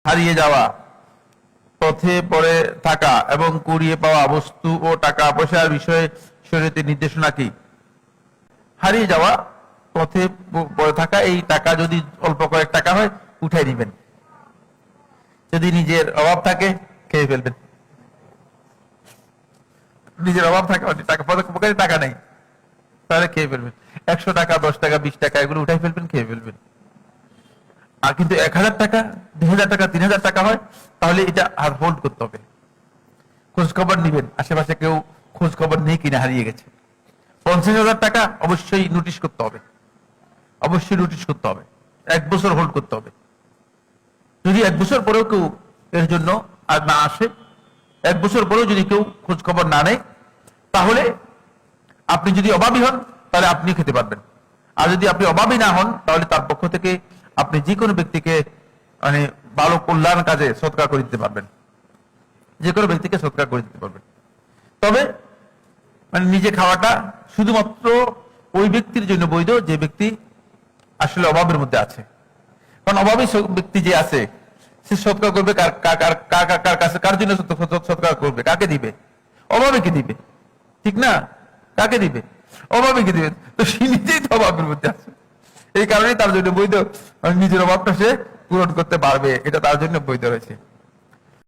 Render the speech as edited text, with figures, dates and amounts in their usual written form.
হারিয়ে যাওয়া, পথে পড়ে থাকা এবং কুড়িয়ে পাওয়া বস্তু ও টাকা পয়সার বিষয়ে শরীয়তের নির্দেশনা কি? হারিয়ে যাওয়া, পথে পড়ে থাকা, এই টাকা যদি অল্প কয়েক টাকা হয় উঠাই দিবেন। যদি নিজের অভাব থাকে খেয়ে ফেলবেন। নিজের অভাব থাকে, টাকা পকেটে টাকা নেই, তাহলে খেয়ে ফেলবেন। 100 টাকা, 10 টাকা, 20 টাকা এগুলো উঠাই ফেলবেন, খেয়ে ফেলবেন। আর কিন্তু 1000 টাকা, 2000 টাকা, 3000 টাকা হয়, তাহলে এটা আর হোল্ড করতে হবে। খোঁজ খবর নিবেন, আশেপাশে কেউ খোঁজ খবর নেই কিনা হারিয়ে গেছে। 50,000 টাকা অবশ্যই নোটিশ করতে হবে, অবশ্যই নোটিশ করতে হবে। 1 বছর হোল্ড করতে হবে। যদি 1 বছর পরেও কেউ এর জন্য আর না আসে, 1 বছর পরেও যদি কেউ খোঁজ খবর না নেয়, তাহলে আপনি যদি অভাবী হন তাহলে আপনি খেতে পারবেন। আর যদি আপনি অভাবী না হন তাহলে তার পক্ষ থেকে আপনি যে কোনো ব্যক্তিকে মানে ভালো কল্যাণ কাজে সৎকার করে দিতে পারবেন, যে কোনো ব্যক্তিকে সৎকার করে দিতে পারবেন। তবে মানে নিজে খাওয়াটা শুধুমাত্র ওই ব্যক্তির জন্য বৈধ যে ব্যক্তি আসলে অভাবের মধ্যে আছে। কারণ অভাবী ব্যক্তি যে আছে সে সৎকার করবে কার কাছে, কার জন্য সৎকার করবে, কাকে দিবে? অভাবীকে দিবে, ঠিক না? কাকে দিবে? অভাবীকে দিবে। তো সে নিজেই তো অভাবের মধ্যে আছে, এই কারণেই তার জন্য বৈধ, নিজের অভাবটা সে পূরণ করতে পারবে, এটা তার জন্য বৈধ রয়েছে।